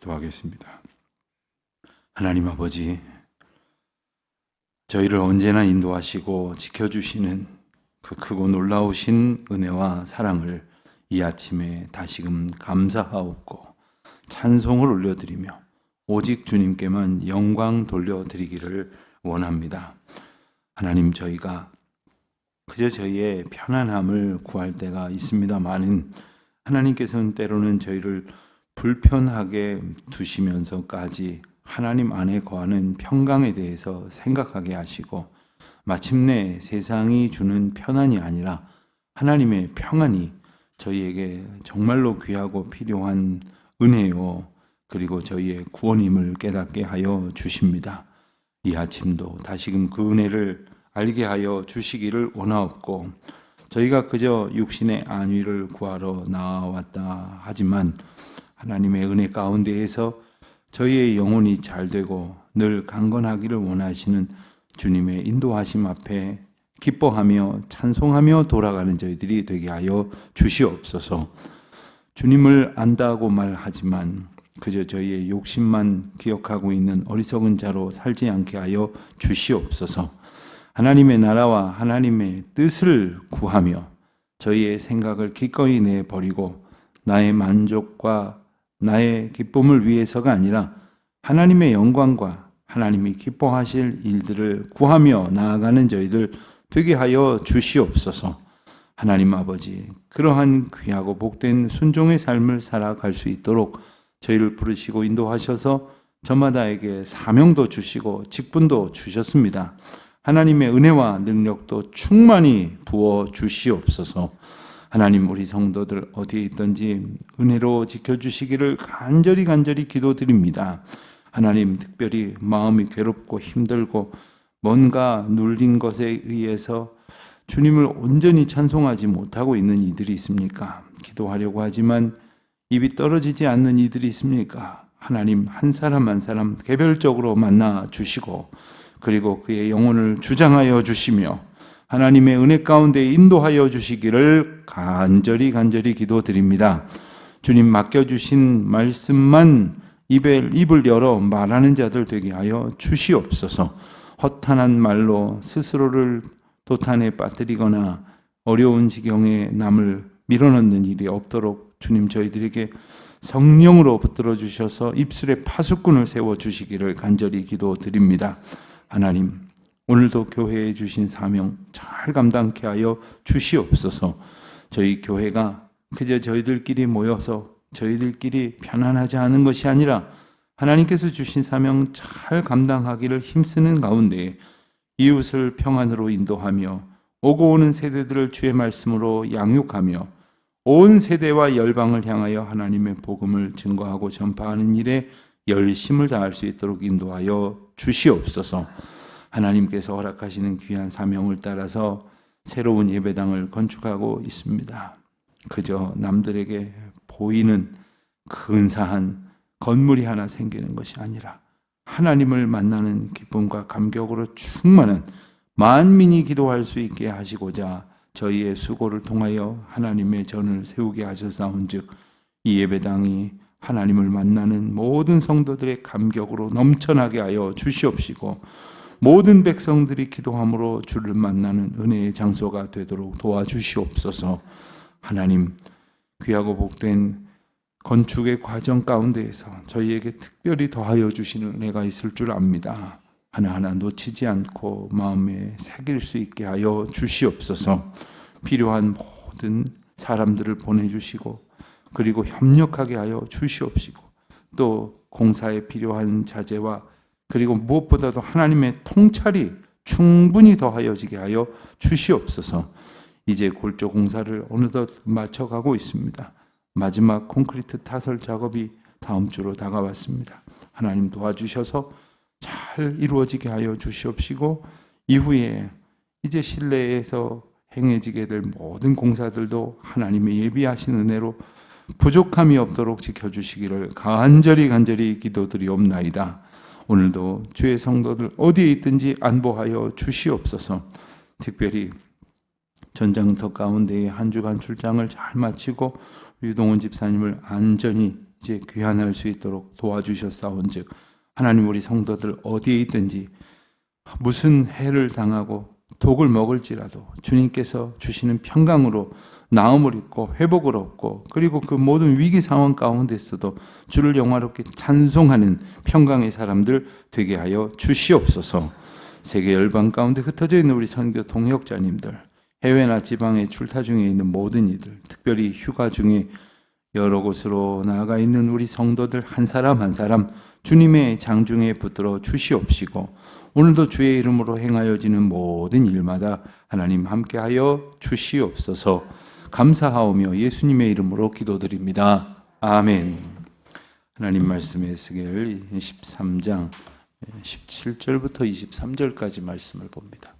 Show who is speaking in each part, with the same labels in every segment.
Speaker 1: 기도하겠습니다. 하나님 아버지, 저희를 언제나 인도하시고 지켜주시는 그 크고 놀라우신 은혜와 사랑을 이 아침에 다시금 감사하옵고 찬송을 올려드리며 오직 주님께만 영광 돌려드리기를 원합니다. 하나님, 저희가 그저 저희의 편안함을 구할 때가 있습니다만은 하나님께서는 때로는 저희를 불편하게 두시면서까지 하나님 안에 거하는 평강에 대해서 생각하게 하시고 마침내 세상이 주는 편안이 아니라 하나님의 평안이 저희에게 정말로 귀하고 필요한 은혜요, 그리고 저희의 구원임을 깨닫게 하여 주십니다. 이 아침도 다시금 그 은혜를 알게 하여 주시기를 원하옵고, 저희가 그저 육신의 안위를 구하러 나왔다 하지만 하나님의 은혜 가운데에서 저희의 영혼이 잘되고 늘 강건하기를 원하시는 주님의 인도하심 앞에 기뻐하며 찬송하며 돌아가는 저희들이 되게 하여 주시옵소서. 주님을 안다고 말하지만 그저 저희의 욕심만 기억하고 있는 어리석은 자로 살지 않게 하여 주시옵소서. 하나님의 나라와 하나님의 뜻을 구하며 저희의 생각을 기꺼이 내버리고 나의 만족과 나의 기쁨을 위해서가 아니라 하나님의 영광과 하나님이 기뻐하실 일들을 구하며 나아가는 저희들 되게 하여 주시옵소서. 하나님 아버지, 그러한 귀하고 복된 순종의 삶을 살아갈 수 있도록 저희를 부르시고 인도하셔서 저마다에게 사명도 주시고 직분도 주셨습니다. 하나님의 은혜와 능력도 충만히 부어 주시옵소서. 하나님, 우리 성도들 어디에 있든지 은혜로 지켜주시기를 간절히 기도드립니다. 하나님, 특별히 마음이 괴롭고 힘들고 뭔가 눌린 것에 의해서 주님을 온전히 찬송하지 못하고 있는 이들이 있습니까? 기도하려고 하지만 입이 떨어지지 않는 이들이 있습니까? 하나님, 한 사람 한 사람 개별적으로 만나 주시고 그리고 그의 영혼을 주장하여 주시며 하나님의 은혜 가운데 인도하여 주시기를 간절히 기도드립니다. 주님 맡겨주신 말씀만 입을 열어 말하는 자들 되게 하여 주시옵소서. 허탄한 말로 스스로를 도탄에 빠뜨리거나 어려운 지경에 남을 밀어넣는 일이 없도록 주님 저희들에게 성령으로 붙들어 주셔서 입술에 파수꾼을 세워주시기를 간절히 기도드립니다. 하나님, 오늘도 교회에 주신 사명 잘 감당케 하여 주시옵소서. 저희 교회가 그저 저희들끼리 모여서 저희들끼리 편안하지 않은 것이 아니라 하나님께서 주신 사명 잘 감당하기를 힘쓰는 가운데 이웃을 평안으로 인도하며 오고 오는 세대들을 주의 말씀으로 양육하며 온 세대와 열방을 향하여 하나님의 복음을 증거하고 전파하는 일에 열심을 다할 수 있도록 인도하여 주시옵소서. 하나님께서 허락하시는 귀한 사명을 따라서 새로운 예배당을 건축하고 있습니다. 그저 남들에게 보이는 근사한 건물이 하나 생기는 것이 아니라 하나님을 만나는 기쁨과 감격으로 충만한 만민이 기도할 수 있게 하시고자 저희의 수고를 통하여 하나님의 전을 세우게 하셨사온즉 이 예배당이 하나님을 만나는 모든 성도들의 감격으로 넘쳐나게 하여 주시옵시고 모든 백성들이 기도함으로 주를 만나는 은혜의 장소가 되도록 도와주시옵소서. 하나님, 귀하고 복된 건축의 과정 가운데에서 저희에게 특별히 더하여 주시는 은혜가 있을 줄 압니다. 하나하나 놓치지 않고 마음에 새길 수 있게 하여 주시옵소서. 필요한 모든 사람들을 보내주시고 그리고 협력하게 하여 주시옵시고 또 공사에 필요한 자재와 그리고 무엇보다도 하나님의 통찰이 충분히 더하여지게 하여 주시옵소서. 이제 골조 공사를 어느덧 마쳐가고 있습니다. 마지막 콘크리트 타설 작업이 다음 주로 다가왔습니다. 하나님 도와주셔서 잘 이루어지게 하여 주시옵시고 이후에 이제 실내에서 행해지게 될 모든 공사들도 하나님의 예비하신 은혜로 부족함이 없도록 지켜주시기를 간절히 기도드리옵나이다. 오늘도 주의 성도들 어디에 있든지 안보하여 주시옵소서. 특별히 전장터 가운데의 한 주간 출장을 잘 마치고 유동훈 집사님을 안전히 이제 귀환할 수 있도록 도와주셨사온즉 하나님 우리 성도들 어디에 있든지 무슨 해를 당하고 독을 먹을지라도 주님께서 주시는 평강으로 나음을 입고 회복을 얻고 그리고 그 모든 위기 상황 가운데서도 주를 영화롭게 찬송하는 평강의 사람들 되게 하여 주시옵소서. 세계 열방 가운데 흩어져 있는 우리 선교 동역자님들, 해외나 지방에 출타 중에 있는 모든 이들, 특별히 휴가 중에 여러 곳으로 나아가 있는 우리 성도들 한 사람 한 사람 주님의 장중에 붙들어 주시옵시고 오늘도 주의 이름으로 행하여지는 모든 일마다 하나님 함께하여 주시옵소서. 감사하오며 예수님의 이름으로 기도드립니다. 아멘. 하나님 말씀의 에스겔 13장 17절부터 23절까지 말씀을 봅니다.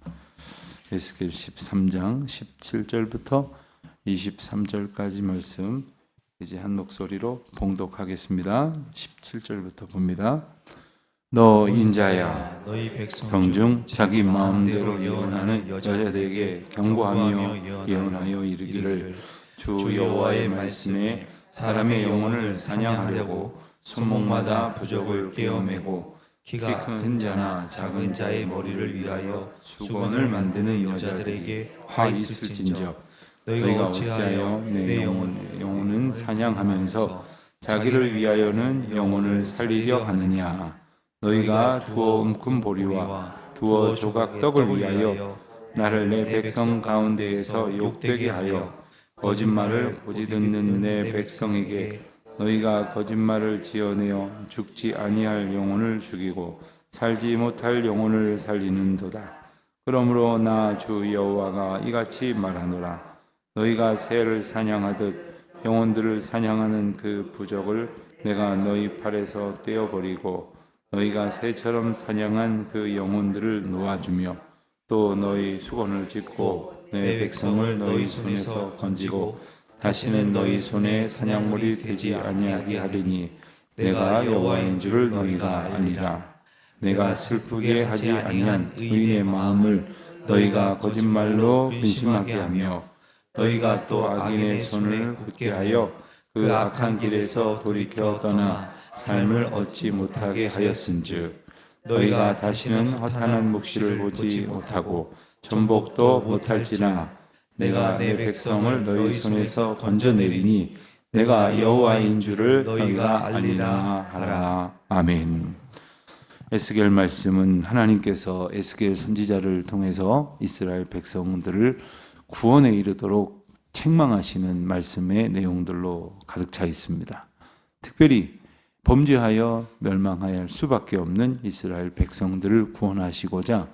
Speaker 1: 에스겔 13장 17절부터 23절까지 말씀 이제 한 목소리로 봉독하겠습니다. 17절부터 봅니다. 너 인자야,
Speaker 2: 너희 백성
Speaker 1: 중 자기 마음대로 예언하는 여자들에게 경고하며 예언하여 이르기를 주 여호와의 말씀에 사람의 영혼을 사냥하려고 손목마다 부적을 꿰어매고 키가 큰 자나 작은 자의 머리를 위하여 수건을 만드는 여자들에게 화 있을진저 너희가 어찌하여 내 영혼은 사냥하면서 자기를 위하여는 영혼을 살리려 하느냐. 너희가 두어 움큼 보리와 두어 조각 떡을 위하여 나를 내 백성 가운데에서 욕되게 하여 거짓말을 고지 듣는 내 백성에게 너희가 거짓말을 지어내어 죽지 아니할 영혼을 죽이고 살지 못할 영혼을 살리는도다. 그러므로 나 주 여호와가 이같이 말하노라. 너희가 새를 사냥하듯 영혼들을 사냥하는 그 부적을 내가 너희 팔에서 떼어버리고 너희가 새처럼 사냥한 그 영혼들을 놓아주며 또 너희 수건을 찢고 내 백성을 너희 손에서 건지고 다시는 너희 손에 사냥물이 되지 아니하게 하리니 내가 여호와인 줄을 너희가 아니라. 내가 슬프게 하지 아니한 의인의 마음을 너희가 거짓말로 근심하게 하며 너희가 또 악인의 손을 굳게 하여 그 악한 길에서 돌이켜 떠나 삶을 얻지 못하게 하였은즉 너희가 다시는 허탄한 묵시를 보지 못하고 전복도 못할지나 내가 내 백성을 너희 손에서 건져내리니 내가 여호와인 줄을 너희가 알리라 하라. 아멘. 에스겔 말씀은 하나님께서 에스겔 선지자를 통해서 이스라엘 백성들을 구원에 이르도록 책망하시는 말씀의 내용들로 가득 차 있습니다. 특별히 범죄하여 멸망하여야 할 수밖에 없는 이스라엘 백성들을 구원하시고자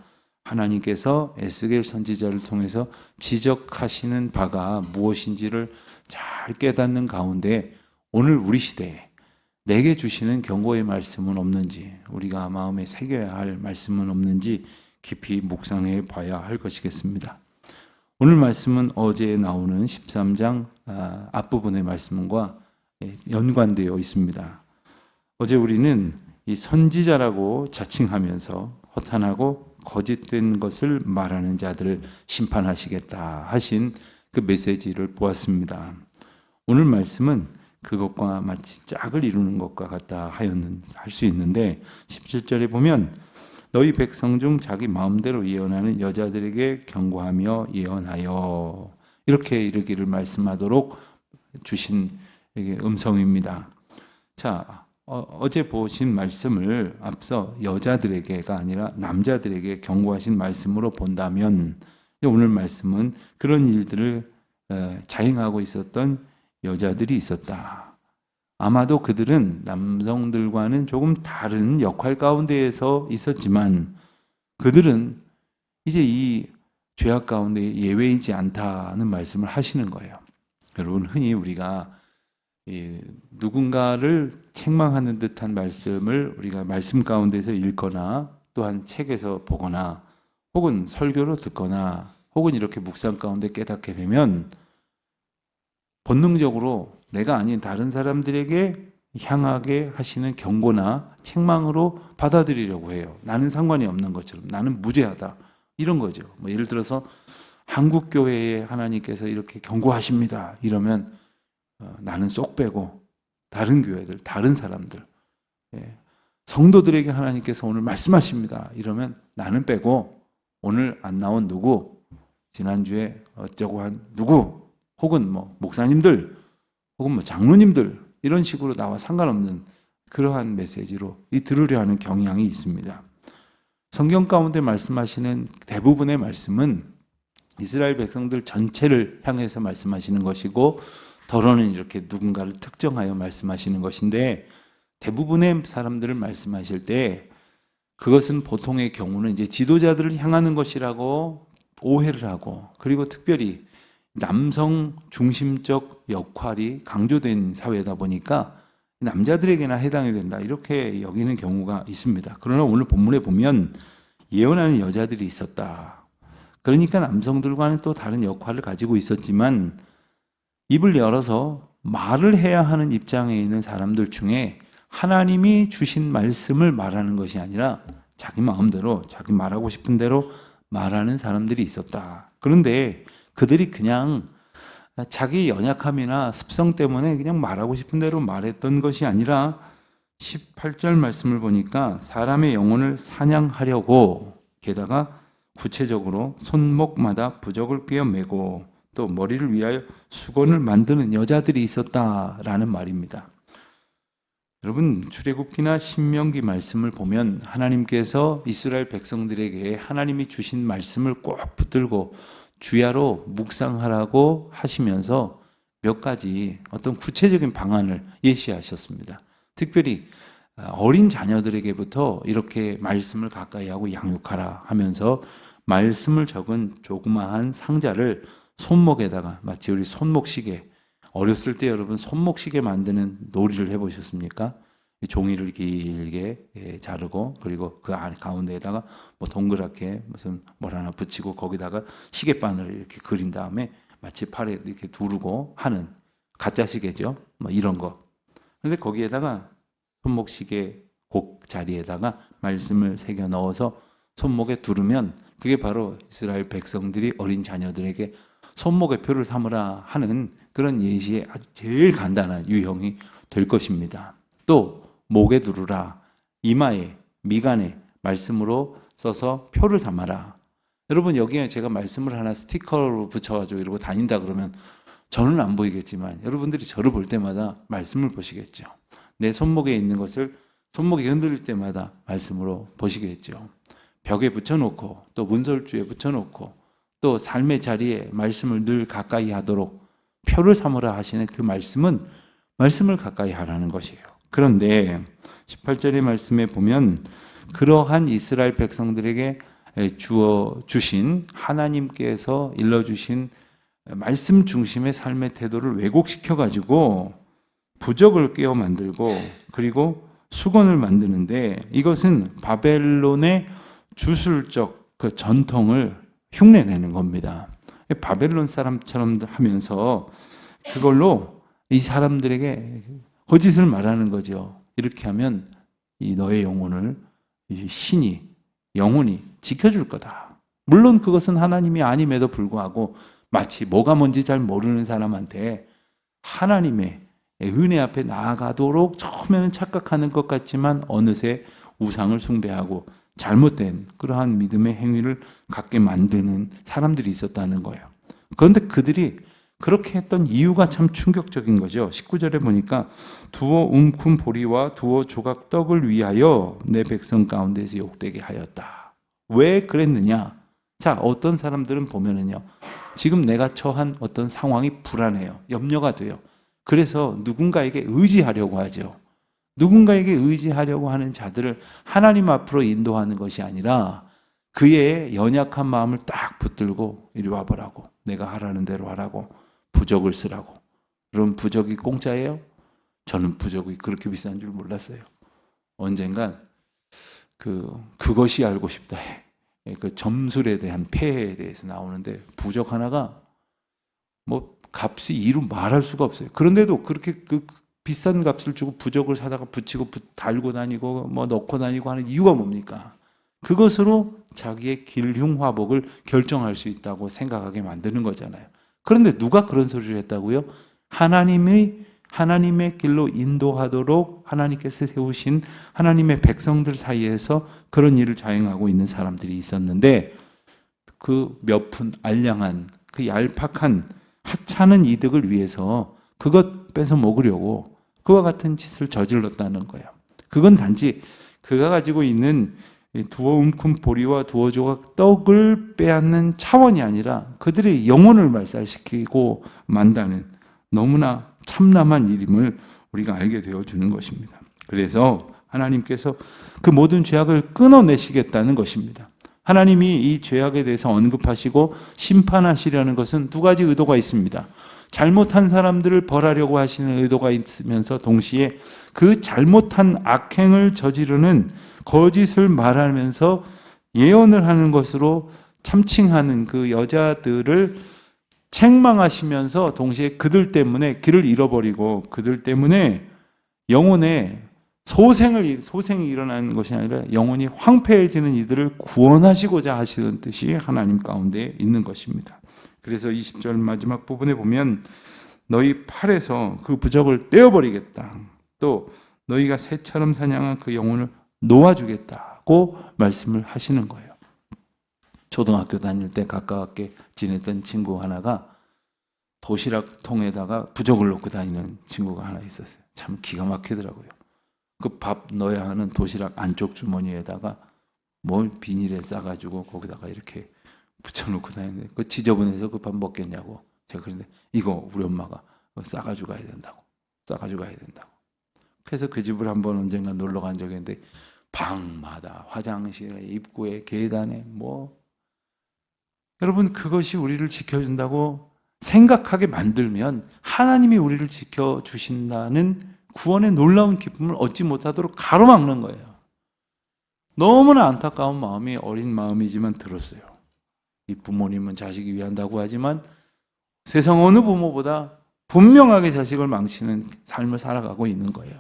Speaker 1: 하나님께서 에스겔 선지자를 통해서 지적하시는 바가 무엇인지를 잘 깨닫는 가운데 오늘 우리 시대에 내게 주시는 경고의 말씀은 없는지, 우리가 마음에 새겨야 할 말씀은 없는지 깊이 묵상해 봐야 할 것이겠습니다. 오늘 말씀은 어제 나오는 13장 앞부분의 말씀과 연관되어 있습니다. 어제 우리는 이 선지자라고 자칭하면서 허탄하고 거짓된 것을 말하는 자들을 심판하시겠다 하신 그 메시지를 보았습니다. 오늘 말씀은 그것과 마치 짝을 이루는 것과 같다 하였는 할 수 있는데 17절에 보면 너희 백성 중 자기 마음대로 예언하는 여자들에게 경고하며 예언하여 이렇게 이르기를 말씀하도록 주신 음성입니다. 자, 어제 보신 말씀을 앞서 여자들에게가 아니라 남자들에게 경고하신 말씀으로 본다면 오늘 말씀은 그런 일들을 자행하고 있었던 여자들이 있었다. 아마도 그들은 남성들과는 조금 다른 역할 가운데에서 있었지만 그들은 이제 이 죄악 가운데 예외이지 않다는 말씀을 하시는 거예요. 여러분, 흔히 우리가 누군가를 책망하는 듯한 말씀을 우리가 말씀 가운데서 읽거나 또한 책에서 보거나 혹은 설교로 듣거나 혹은 이렇게 묵상 가운데 깨닫게 되면 본능적으로 내가 아닌 다른 사람들에게 향하게 하시는 경고나 책망으로 받아들이려고 해요. 나는 상관이 없는 것처럼, 나는 무죄하다 이런 거죠. 예를 들어서 한국 교회에 하나님께서 이렇게 경고하십니다 이러면 나는 쏙 빼고 다른 교회들, 다른 사람들, 성도들에게 하나님께서 오늘 말씀하십니다. 이러면 나는 빼고 오늘 안 나온 누구, 지난주에 어쩌고 한 누구, 혹은 뭐 목사님들, 혹은 뭐 장로님들, 이런 식으로 나와 상관없는 그러한 메시지로 들으려 하는 경향이 있습니다. 성경 가운데 말씀하시는 대부분의 말씀은 이스라엘 백성들 전체를 향해서 말씀하시는 것이고, 더러는 이렇게 누군가를 특정하여 말씀하시는 것인데, 대부분의 사람들을 말씀하실 때 그것은 보통의 경우는 이제 지도자들을 향하는 것이라고 오해를 하고, 그리고 특별히 남성 중심적 역할이 강조된 사회다 보니까 남자들에게나 해당이 된다, 이렇게 여기는 경우가 있습니다. 그러나 오늘 본문에 보면 예언하는 여자들이 있었다. 그러니까 남성들과는 또 다른 역할을 가지고 있었지만, 입을 열어서 말을 해야 하는 입장에 있는 사람들 중에 하나님이 주신 말씀을 말하는 것이 아니라 자기 마음대로 자기 말하고 싶은 대로 말하는 사람들이 있었다. 그런데 그들이 그냥 자기 연약함이나 습성 때문에 그냥 말하고 싶은 대로 말했던 것이 아니라 18절 말씀을 보니까 사람의 영혼을 사냥하려고, 게다가 구체적으로 손목마다 부적을 꿰어 매고 또 머리를 위하여 수건을 만드는 여자들이 있었다라는 말입니다. 여러분, 출애굽기나 신명기 말씀을 보면 하나님께서 이스라엘 백성들에게 하나님이 주신 말씀을 꼭 붙들고 주야로 묵상하라고 하시면서 몇 가지 어떤 구체적인 방안을 예시하셨습니다. 특별히 어린 자녀들에게부터 이렇게 말씀을 가까이 하고 양육하라 하면서 말씀을 적은 조그마한 상자를 손목에다가, 마치 우리 손목시계, 어렸을 때 여러분 손목시계 만드는 놀이를 해보셨습니까? 종이를 길게 자르고, 그리고 그 가운데에다가 뭐 동그랗게 무슨 뭘 하나 붙이고 거기다가 시계바늘을 이렇게 그린 다음에 마치 팔에 이렇게 두르고 하는 가짜 시계죠. 뭐 이런 거. 근데 거기에다가 손목시계 곡 자리에다가 말씀을 새겨 넣어서 손목에 두르면 그게 바로 이스라엘 백성들이 어린 자녀들에게 손목에 표를 삼으라 하는 그런 예시의 아주 제일 간단한 유형이 될 것입니다. 또 목에 두르라, 이마에, 미간에 말씀으로 써서 표를 삼아라. 여러분, 여기에 제가 말씀을 하나 스티커로 붙여가지고 이러고 다닌다 그러면 저는 안 보이겠지만 여러분들이 저를 볼 때마다 말씀을 보시겠죠. 내 손목에 있는 것을 손목이 흔들릴 때마다 말씀으로 보시겠죠. 벽에 붙여놓고 또 문설주에 붙여놓고 또 삶의 자리에 말씀을 늘 가까이 하도록 표를 삼으라 하시는 그 말씀은 말씀을 가까이 하라는 것이에요. 그런데 18절의 말씀에 보면 그러한 이스라엘 백성들에게 주신 하나님께서 일러주신 말씀 중심의 삶의 태도를 왜곡시켜가지고 부적을 꿰어 만들고 그리고 수건을 만드는데, 이것은 바벨론의 주술적 그 전통을 흉내내는 겁니다. 바벨론 사람처럼 하면서 그걸로 이 사람들에게 거짓을 말하는 거죠. 이렇게 하면 이 너의 영혼을 이 신이, 영혼이 지켜줄 거다. 물론 그것은 하나님이 아님에도 불구하고 마치 뭐가 뭔지 잘 모르는 사람한테 하나님의 은혜 앞에 나아가도록 처음에는 착각하는 것 같지만 어느새 우상을 숭배하고 잘못된 그러한 믿음의 행위를 갖게 만드는 사람들이 있었다는 거예요. 그런데 그들이 그렇게 했던 이유가 참 충격적인 거죠. 19절에 보니까 두어 움큼 보리와 두어 조각 떡을 위하여 내 백성 가운데서 욕되게 하였다. 왜 그랬느냐? 자, 어떤 사람들은 보면은요, 지금 내가 처한 어떤 상황이 불안해요. 염려가 돼요. 그래서 누군가에게 의지하려고 하죠. 누군가에게 의지하려고 하는 자들을 하나님 앞으로 인도하는 것이 아니라 그의 연약한 마음을 딱 붙들고 이리 와보라고, 내가 하라는 대로 하라고, 부적을 쓰라고. 그럼 부적이 공짜예요? 저는 부적이 그렇게 비싼 줄 몰랐어요. 언젠간 그것이 알고 싶다 해. 그 점술에 대한 폐해에 대해서 나오는데 부적 하나가 뭐 값이 이루 말할 수가 없어요. 그런데도 그렇게 그 비싼 값을 주고 부적을 사다가 붙이고 달고 다니고 뭐 넣고 다니고 하는 이유가 뭡니까? 그것으로 자기의 길흉화복을 결정할 수 있다고 생각하게 만드는 거잖아요. 그런데 누가 그런 소리를 했다고요?
Speaker 2: 하나님의 길로 인도하도록 하나님께서 세우신 하나님의 백성들 사이에서 그런 일을 자행하고 있는 사람들이 있었는데, 그 몇 푼 알량한 그 얄팍한 하찮은 이득을 위해서 그것 뺏어 먹으려고 그와 같은 짓을 저질렀다는 거예요. 그건 단지 그가 가지고 있는 두어 움큼 보리와 두어 조각 떡을 빼앗는 차원이 아니라 그들의 영혼을 말살시키고 만다는 너무나 참남한 일임을 우리가 알게 되어주는 것입니다. 그래서 하나님께서 그 모든 죄악을 끊어내시겠다는 것입니다. 하나님이 이 죄악에 대해서 언급하시고 심판하시려는 것은 두 가지 의도가 있습니다. 잘못한 사람들을 벌하려고 하시는 의도가 있으면서 동시에 그 잘못한 악행을 저지르는 거짓을 말하면서 예언을 하는 것으로 참칭하는 그 여자들을 책망하시면서 동시에 그들 때문에 길을 잃어버리고 그들 때문에 영혼에 소생이 일어나는 것이 아니라 영혼이 황폐해지는 이들을 구원하시고자 하시는 뜻이 하나님 가운데 있는 것입니다. 그래서 20절 마지막 부분에 보면 너희 팔에서 그 부적을 떼어버리겠다. 또 너희가 새처럼 사냥한 그 영혼을 놓아주겠다고 말씀을 하시는 거예요. 초등학교 다닐 때 가깝게 지냈던 친구 하나가 도시락 통에다가 부적을 놓고 다니는 친구가 하나 있었어요. 참 기가 막히더라고요. 그 밥 넣어야 하는 도시락 안쪽 주머니에다가 뭘 비닐에 싸가지고 거기다가 이렇게 붙여놓고 다니는데 그 지저분해서 그 밥 먹겠냐고 제가 그런데 이거 우리 엄마가 싸가지고 가야 된다고. 그래서 그 집을 한번 언젠가 놀러 간 적이 있는데 방마다 화장실에 입구에 계단에 여러분 그것이 우리를 지켜준다고 생각하게 만들면 하나님이 우리를 지켜주신다는 구원의 놀라운 기쁨을 얻지 못하도록 가로막는 거예요. 너무나 안타까운 마음이 어린 마음이지만 들었어요. 이 부모님은 자식이 위한다고 하지만 세상 어느 부모보다 분명하게 자식을 망치는 삶을 살아가고 있는 거예요.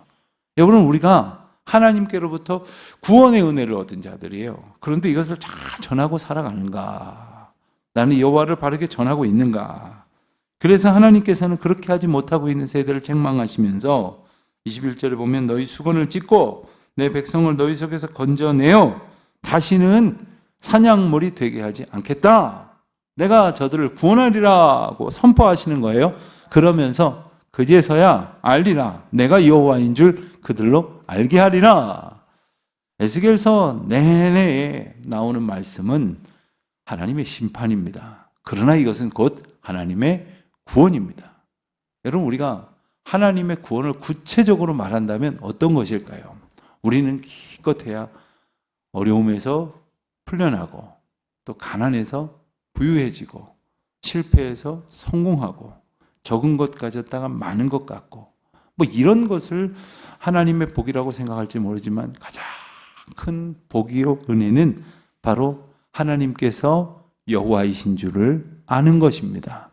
Speaker 2: 여러분 우리가 하나님께로부터 구원의 은혜를 얻은 자들이에요. 그런데 이것을 잘 전하고 살아가는가? 나는 여호와를 바르게 전하고 있는가? 그래서 하나님께서는 그렇게 하지 못하고 있는 세대를 책망하시면서 21절에 보면 너희 수건을 찢고 내 백성을 너희 속에서 건져내어 다시는 사냥몰이 되게 하지 않겠다. 내가 저들을 구원하리라고 선포하시는 거예요. 그러면서 그제서야 알리라. 내가 여호와인 줄 그들로 알게 하리라. 에스겔서 내내에 나오는 말씀은 하나님의 심판입니다. 그러나 이것은 곧 하나님의 구원입니다. 여러분 우리가 하나님의 구원을 구체적으로 말한다면 어떤 것일까요? 우리는 기껏해야 어려움에서 풀려나고 또 가난해서 부유해지고 실패해서 성공하고 적은 것 가졌다가 많은 것 갖고 이런 것을 하나님의 복이라고 생각할지 모르지만 가장 큰 복이요 은혜는 바로 하나님께서 여호와이신 줄을 아는 것입니다.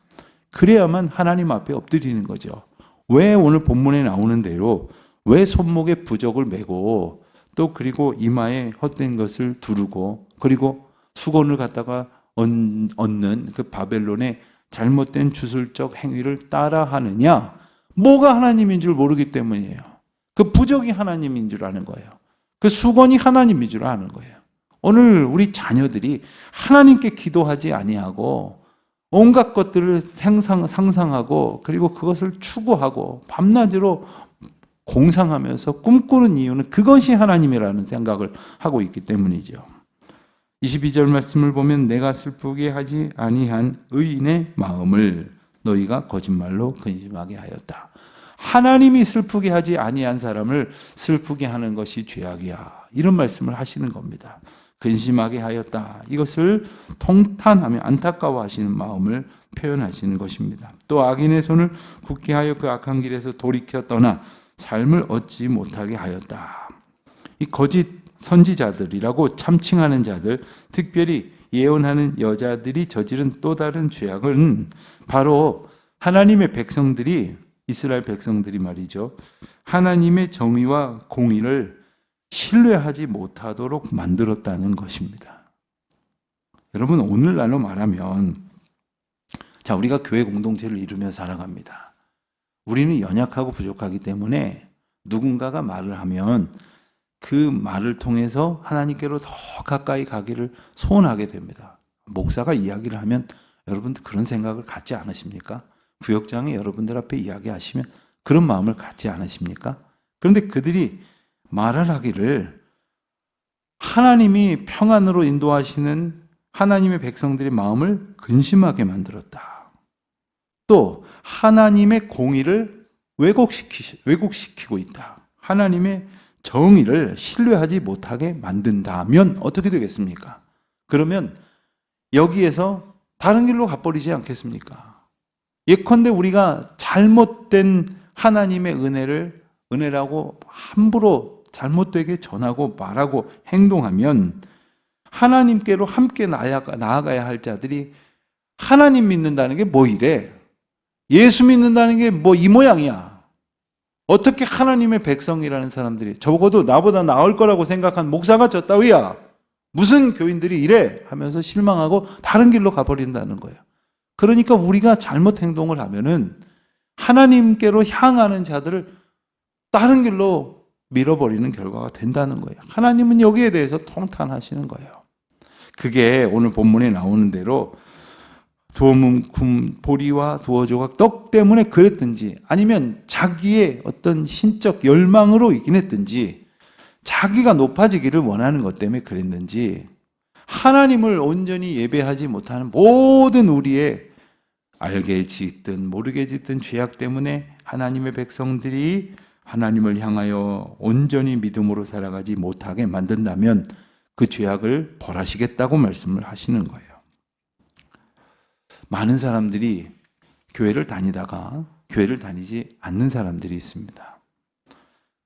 Speaker 2: 그래야만 하나님 앞에 엎드리는 거죠. 왜 오늘 본문에 나오는 대로 왜 손목에 부적을 메고 또 그리고 이마에 헛된 것을 두르고 그리고 수건을 갖다가 얹는 그 바벨론의 잘못된 주술적 행위를 따라하느냐? 뭐가 하나님인 줄 모르기 때문이에요. 그 부적이 하나님인 줄 아는 거예요. 그 수건이 하나님인 줄 아는 거예요. 오늘 우리 자녀들이 하나님께 기도하지 아니하고 온갖 것들을 상상하고 그리고 그것을 추구하고 밤낮으로 공상하면서 꿈꾸는 이유는 그것이 하나님이라는 생각을 하고 있기 때문이죠. 22절 말씀을 보면 내가 슬프게 하지 아니한 의인의 마음을 너희가 거짓말로 근심하게 하였다. 하나님이 슬프게 하지 아니한 사람을 슬프게 하는 것이 죄악이야. 이런 말씀을 하시는 겁니다. 근심하게 하였다. 이것을 통탄하며 안타까워하시는 마음을 표현하시는 것입니다. 또 악인의 손을 굳게 하여 그 악한 길에서 돌이켜 떠나 삶을 얻지 못하게 하였다. 이 거짓 선지자들이라고 참칭하는 자들, 특별히 예언하는 여자들이 저지른 또 다른 죄악은 바로 하나님의 백성들이, 이스라엘 백성들이 말이죠, 하나님의 정의와 공의를 신뢰하지 못하도록 만들었다는 것입니다. 여러분 오늘날로 말하면 우리가 교회 공동체를 이루며 살아갑니다. 우리는 연약하고 부족하기 때문에 누군가가 말을 하면 그 말을 통해서 하나님께로 더 가까이 가기를 소원하게 됩니다. 목사가 이야기를 하면 여러분들 그런 생각을 갖지 않으십니까? 구역장이 여러분들 앞에 이야기하시면 그런 마음을 갖지 않으십니까? 그런데 그들이 말을 하기를 하나님이 평안으로 인도하시는 하나님의 백성들의 마음을 근심하게 만들었다. 또 하나님의 공의를 왜곡시키고 있다. 하나님의 정의를 신뢰하지 못하게 만든다면 어떻게 되겠습니까? 그러면 여기에서 다른 길로 가버리지 않겠습니까? 예컨대 우리가 잘못된 하나님의 은혜라고 함부로 잘못되게 전하고 말하고 행동하면 하나님께로 함께 나아가야 할 자들이 하나님 믿는다는 게 뭐 이래? 예수 믿는다는 게 뭐 이 모양이야? 어떻게 하나님의 백성이라는 사람들이 적어도 나보다 나을 거라고 생각한 목사가 저 따위야. 무슨 교인들이 이래? 하면서 실망하고 다른 길로 가버린다는 거예요. 그러니까 우리가 잘못 행동을 하면은 하나님께로 향하는 자들을 다른 길로 밀어버리는 결과가 된다는 거예요. 하나님은 여기에 대해서 통탄하시는 거예요. 그게 오늘 본문에 나오는 대로 두어 금 보리와 두어 조각 떡 때문에 그랬든지 아니면 자기의 어떤 신적 열망으로 인했든지 자기가 높아지기를 원하는 것 때문에 그랬는지 하나님을 온전히 예배하지 못하는 모든 우리의 알게 짓든 모르게 짓든 죄악 때문에 하나님의 백성들이 하나님을 향하여 온전히 믿음으로 살아가지 못하게 만든다면 그 죄악을 벌하시겠다고 말씀을 하시는 거예요. 많은 사람들이 교회를 다니다가 교회를 다니지 않는 사람들이 있습니다.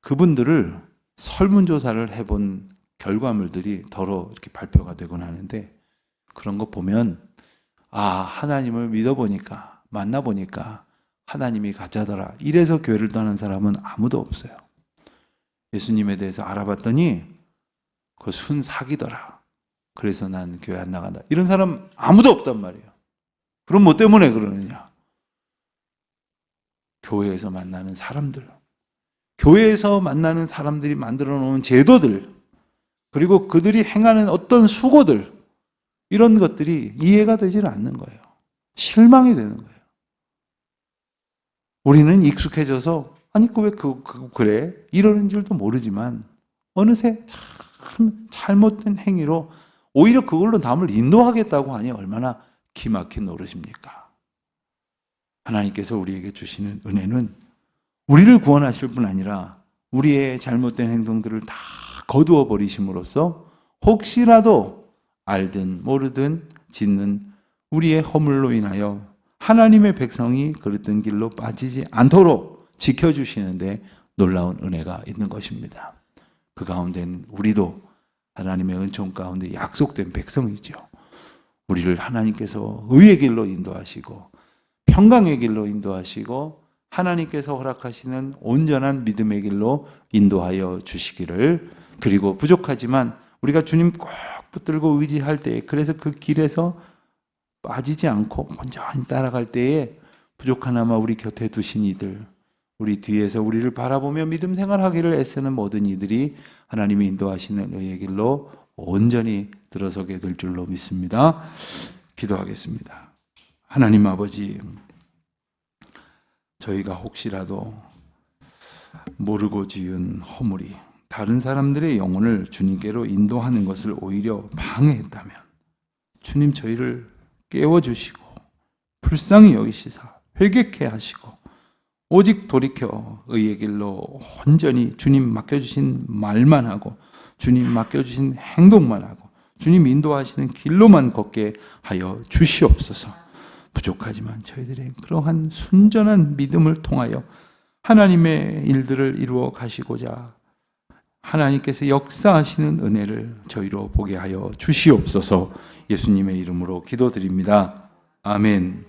Speaker 2: 그분들을 설문조사를 해본 결과물들이 더러 이렇게 발표가 되곤 하는데 그런 거 보면 하나님을 믿어보니까 만나보니까 하나님이 가짜더라. 이래서 교회를 떠난 사람은 아무도 없어요. 예수님에 대해서 알아봤더니 그 순 사기더라. 그래서 난 교회 안 나간다. 이런 사람 아무도 없단 말이에요. 그럼 뭐 때문에 그러느냐? 교회에서 만나는 사람들, 교회에서 만나는 사람들이 만들어 놓은 제도들, 그리고 그들이 행하는 어떤 수고들, 이런 것들이 이해가 되질 않는 거예요. 실망이 되는 거예요. 우리는 익숙해져서 왜 그래? 이러는 줄도 모르지만 어느새 참 잘못된 행위로 오히려 그걸로 남을 인도하겠다고 하니 얼마나 기막힌 노릇입니까? 하나님께서 우리에게 주시는 은혜는 우리를 구원하실 뿐 아니라 우리의 잘못된 행동들을 다 거두어 버리심으로써 혹시라도 알든 모르든 짓는 우리의 허물로 인하여 하나님의 백성이 그랬던 길로 빠지지 않도록 지켜주시는데 놀라운 은혜가 있는 것입니다. 그 가운데는 우리도 하나님의 은총 가운데 약속된 백성이죠. 우리를 하나님께서 의의 길로 인도하시고 평강의 길로 인도하시고 하나님께서 허락하시는 온전한 믿음의 길로 인도하여 주시기를, 그리고 부족하지만 우리가 주님 꼭 붙들고 의지할 때에, 그래서 그 길에서 빠지지 않고 온전히 따라갈 때에 부족하나마 우리 곁에 두신 이들, 우리 뒤에서 우리를 바라보며 믿음 생활하기를 애쓰는 모든 이들이 하나님이 인도하시는 의의 길로 온전히 들어서게 될 줄로 믿습니다. 기도하겠습니다. 하나님 아버지, 저희가 혹시라도 모르고 지은 허물이 다른 사람들의 영혼을 주님께로 인도하는 것을 오히려 방해했다면 주님 저희를 깨워주시고 불쌍히 여기시사 회개케 하시고 오직 돌이켜 의의 길로 온전히 주님 맡겨주신 말만 하고 주님 맡겨주신 행동만 하고 주님 인도하시는 길로만 걷게 하여 주시옵소서. 부족하지만 저희들의 그러한 순전한 믿음을 통하여 하나님의 일들을 이루어 가시고자 하나님께서 역사하시는 은혜를 저희로 보게 하여 주시옵소서. 예수님의 이름으로 기도드립니다. 아멘.